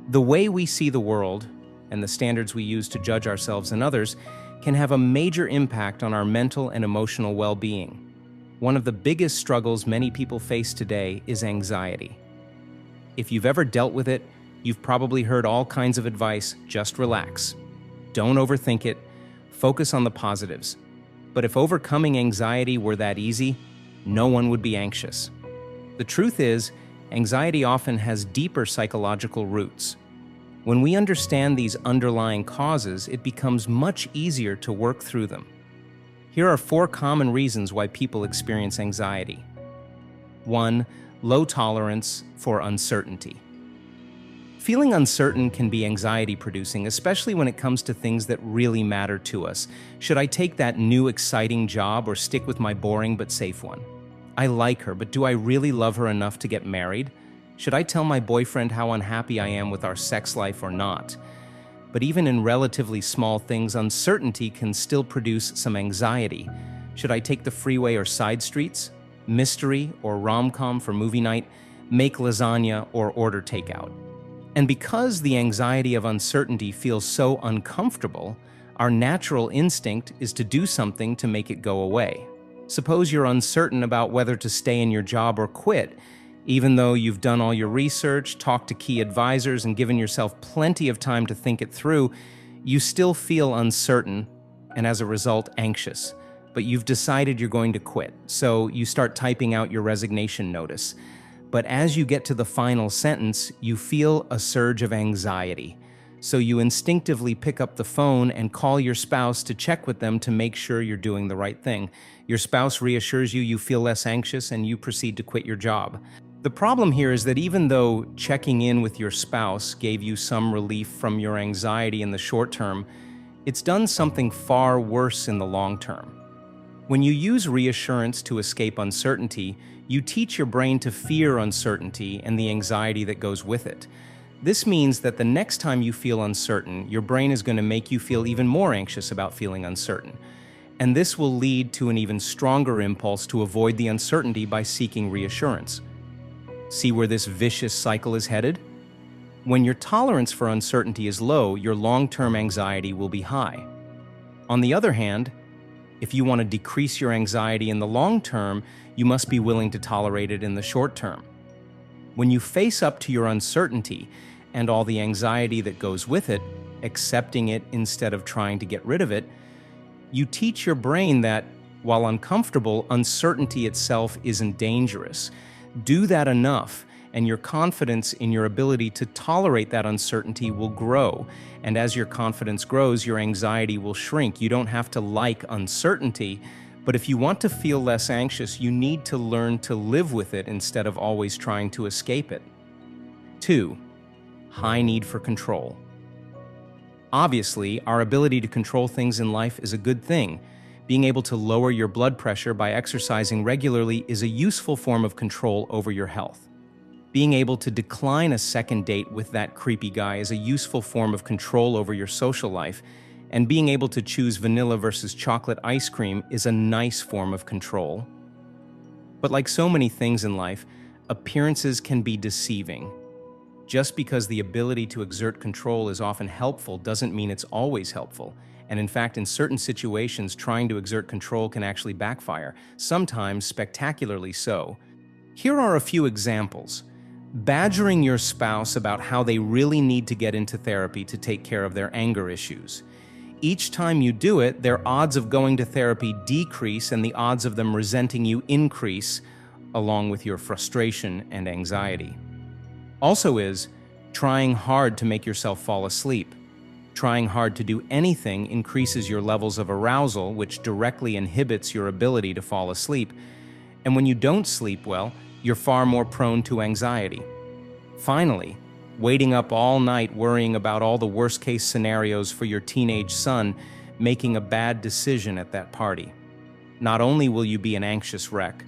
The way we see the world and the standards we use to judge ourselves and others can have a major impact on our mental and emotional well-being. One of the biggest struggles many people face today is anxiety. If you've ever dealt with it, you've probably heard all kinds of advice: just relax. Don't overthink it. Focus on the positives. But if overcoming anxiety were that easy, no one would be anxious. The truth is, anxiety often has deeper psychological roots. When we understand these underlying causes, it becomes much easier to work through them. Here are 4 common reasons why people experience anxiety. 1. Low tolerance for uncertainty. Feeling uncertain can be anxiety-producing, especially when it comes to things that really matter to us. Should I take that new exciting job or stick with my boring but safe one? I like her, but do I really love her enough to get married? Should I tell my boyfriend how unhappy I am with our sex life or not? But even in relatively small things, uncertainty can still produce some anxiety. Should I take the freeway or side streets? Mystery or rom-com for movie night? Make lasagna or order takeout? And because the anxiety of uncertainty feels so uncomfortable, our natural instinct is to do something to make it go away. Suppose you're uncertain about whether to stay in your job or quit. Even though you've done all your research, talked to key advisors, and given yourself plenty of time to think it through, you still feel uncertain and as a result anxious. But you've decided you're going to quit, so you start typing out your resignation notice. But as you get to the final sentence, you feel a surge of anxiety. So you instinctively pick up the phone and call your spouse to check with them to make sure you're doing the right thing. Your spouse reassures you, you feel less anxious, and you proceed to quit your job. The problem here is that even though checking in with your spouse gave you some relief from your anxiety in the short term, it's done something far worse in the long term. When you use reassurance to escape uncertainty, you teach your brain to fear uncertainty and the anxiety that goes with it. This means that the next time you feel uncertain, your brain is going to make you feel even more anxious about feeling uncertain. And this will lead to an even stronger impulse to avoid the uncertainty by seeking reassurance. See where this vicious cycle is headed? When your tolerance for uncertainty is low, your long-term anxiety will be high. On the other hand, if you want to decrease your anxiety in the long term, you must be willing to tolerate it in the short term. When you face up to your uncertainty and all the anxiety that goes with it, accepting it instead of trying to get rid of it, you teach your brain that, while uncomfortable, uncertainty itself isn't dangerous. Do that enough, and your confidence in your ability to tolerate that uncertainty will grow. And as your confidence grows, your anxiety will shrink. You don't have to like uncertainty, but if you want to feel less anxious, you need to learn to live with it instead of always trying to escape it. 2. High need for control. Obviously, our ability to control things in life is a good thing. Being able to lower your blood pressure by exercising regularly is a useful form of control over your health. Being able to decline a second date with that creepy guy is a useful form of control over your social life, and being able to choose vanilla versus chocolate ice cream is a nice form of control. But like so many things in life, appearances can be deceiving. Just because the ability to exert control is often helpful doesn't mean it's always helpful. And in fact, in certain situations, trying to exert control can actually backfire, sometimes spectacularly so. Here are a few examples. Badgering your spouse about how they really need to get into therapy to take care of their anger issues. Each time you do it, their odds of going to therapy decrease and the odds of them resenting you increase, along with your frustration and anxiety. Also is trying hard to make yourself fall asleep. Trying hard to do anything increases your levels of arousal, which directly inhibits your ability to fall asleep. And when you don't sleep well, you're far more prone to anxiety. Finally, waiting up all night worrying about all the worst-case scenarios for your teenage son, making a bad decision at that party. Not only will you be an anxious wreck,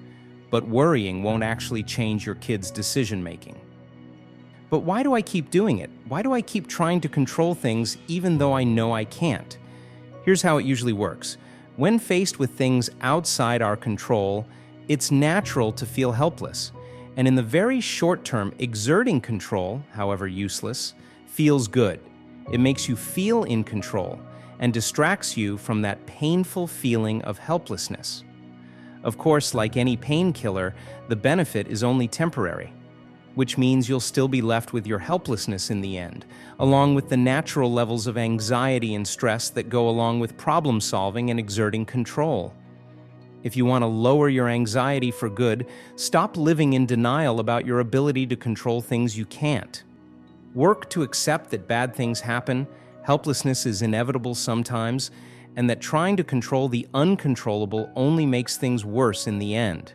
but worrying won't actually change your kid's decision-making. But why do I keep doing it? Why do I keep trying to control things even though I know I can't? Here's how it usually works. When faced with things outside our control, it's natural to feel helpless. And in the very short term, exerting control, however useless, feels good. It makes you feel in control and distracts you from that painful feeling of helplessness. Of course, like any painkiller, the benefit is only temporary, which means you'll still be left with your helplessness in the end, along with the natural levels of anxiety and stress that go along with problem solving and exerting control. If you want to lower your anxiety for good, stop living in denial about your ability to control things you can't. Work to accept that bad things happen, helplessness is inevitable sometimes, and that trying to control the uncontrollable only makes things worse in the end.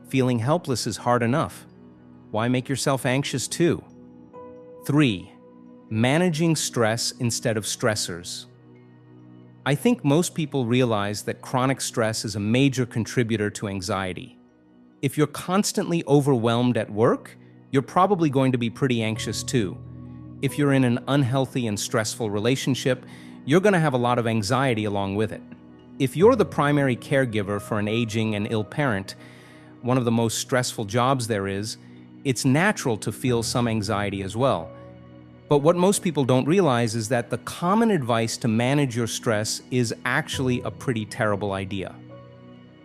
Feeling helpless is hard enough. Why make yourself anxious too? 3. Managing stress instead of stressors. I think most people realize that chronic stress is a major contributor to anxiety. If you're constantly overwhelmed at work, you're probably going to be pretty anxious too. If you're in an unhealthy and stressful relationship, you're going to have a lot of anxiety along with it. If you're the primary caregiver for an aging and ill parent, one of the most stressful jobs there is, it's natural to feel some anxiety as well. But what most people don't realize is that the common advice to manage your stress is actually a pretty terrible idea.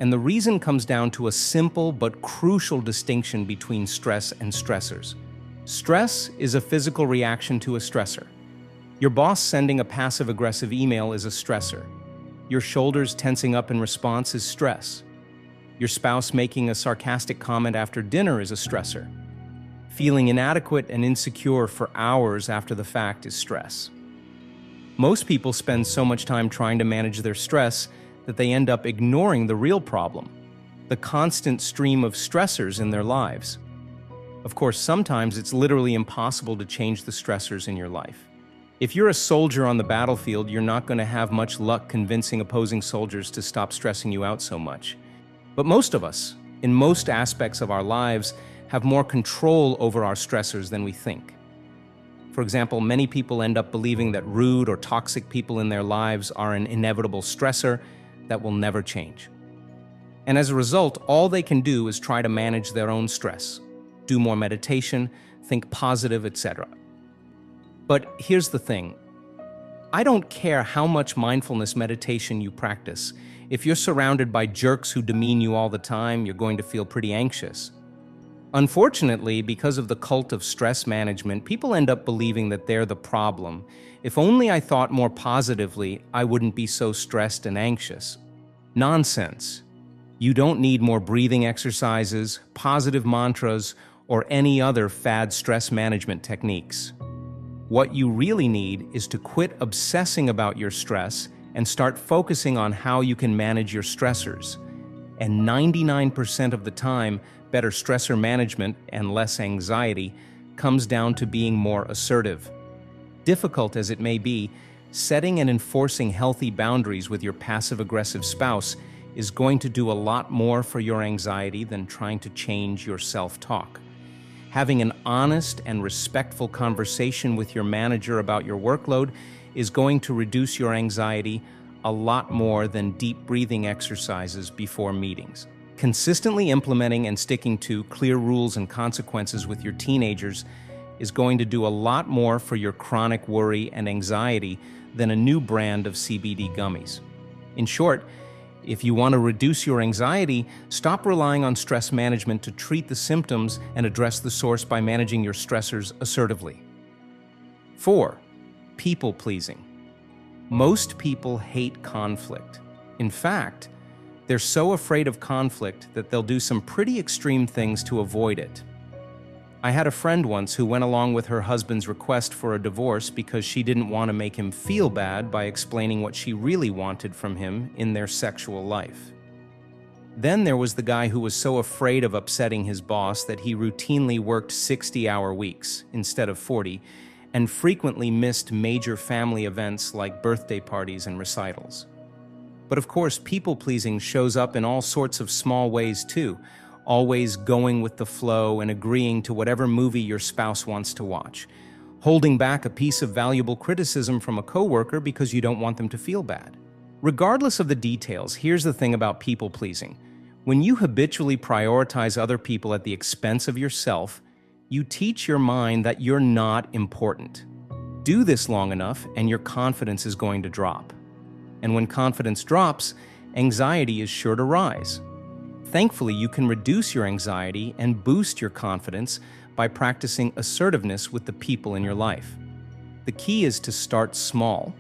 And the reason comes down to a simple but crucial distinction between stress and stressors. Stress is a physical reaction to a stressor. Your boss sending a passive-aggressive email is a stressor. Your shoulders tensing up in response is stress. Your spouse making a sarcastic comment after dinner is a stressor. Feeling inadequate and insecure for hours after the fact is stress. Most people spend so much time trying to manage their stress that they end up ignoring the real problem, the constant stream of stressors in their lives. Of course, sometimes it's literally impossible to change the stressors in your life. If you're a soldier on the battlefield, you're not going to have much luck convincing opposing soldiers to stop stressing you out so much. But most of us, in most aspects of our lives, have more control over our stressors than we think. For example, many people end up believing that rude or toxic people in their lives are an inevitable stressor that will never change. And as a result, all they can do is try to manage their own stress, do more meditation, think positive, etc. But here's the thing. I don't care how much mindfulness meditation you practice. If you're surrounded by jerks who demean you all the time, you're going to feel pretty anxious. Unfortunately, because of the cult of stress management, people end up believing that they're the problem. If only I thought more positively, I wouldn't be so stressed and anxious. Nonsense. You don't need more breathing exercises, positive mantras, or any other fad stress management techniques. What you really need is to quit obsessing about your stress and start focusing on how you can manage your stressors. And 99% of the time, better stressor management and less anxiety comes down to being more assertive. Difficult as it may be, setting and enforcing healthy boundaries with your passive-aggressive spouse is going to do a lot more for your anxiety than trying to change your self-talk. Having an honest and respectful conversation with your manager about your workload is going to reduce your anxiety a lot more than deep breathing exercises before meetings. Consistently implementing and sticking to clear rules and consequences with your teenagers is going to do a lot more for your chronic worry and anxiety than a new brand of CBD gummies. In short, if you want to reduce your anxiety, stop relying on stress management to treat the symptoms and address the source by managing your stressors assertively. 4. People-pleasing. Most people hate conflict. In fact, they're so afraid of conflict that they'll do some pretty extreme things to avoid it. I had a friend once who went along with her husband's request for a divorce because she didn't want to make him feel bad by explaining what she really wanted from him in their sexual life. Then there was the guy who was so afraid of upsetting his boss that he routinely worked 60-hour weeks instead of 40 and frequently missed major family events like birthday parties and recitals. But of course, people-pleasing shows up in all sorts of small ways too, always going with the flow and agreeing to whatever movie your spouse wants to watch, holding back a piece of valuable criticism from a coworker because you don't want them to feel bad. Regardless of the details, here's the thing about people-pleasing. When you habitually prioritize other people at the expense of yourself, you teach your mind that you're not important. Do this long enough, and your confidence is going to drop. And when confidence drops, anxiety is sure to rise. Thankfully, you can reduce your anxiety and boost your confidence by practicing assertiveness with the people in your life. The key is to start small.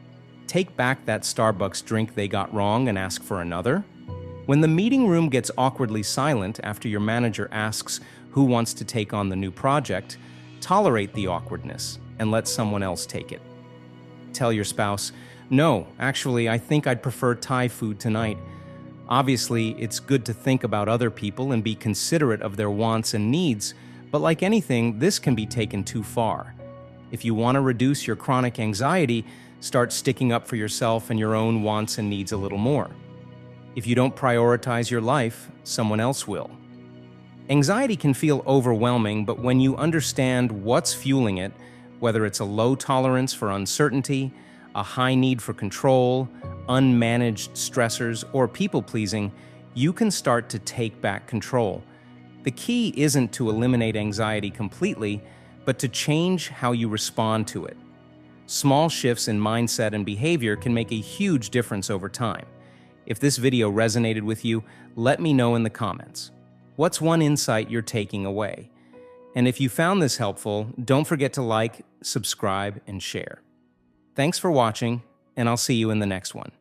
Take back that Starbucks drink they got wrong and ask for another. When the meeting room gets awkwardly silent after your manager asks who wants to take on the new project, tolerate the awkwardness and let someone else take it. Tell your spouse, "No, actually, I think I'd prefer Thai food tonight." Obviously, it's good to think about other people and be considerate of their wants and needs, but like anything, this can be taken too far. If you want to reduce your chronic anxiety, start sticking up for yourself and your own wants and needs a little more. If you don't prioritize your life, someone else will. Anxiety can feel overwhelming, but when you understand what's fueling it, whether it's a low tolerance for uncertainty, a high need for control, unmanaged stressors, or people-pleasing, you can start to take back control. The key isn't to eliminate anxiety completely, but to change how you respond to it. Small shifts in mindset and behavior can make a huge difference over time. If this video resonated with you, let me know in the comments. What's one insight you're taking away? And if you found this helpful, don't forget to like, subscribe, and share. Thanks for watching, and I'll see you in the next one.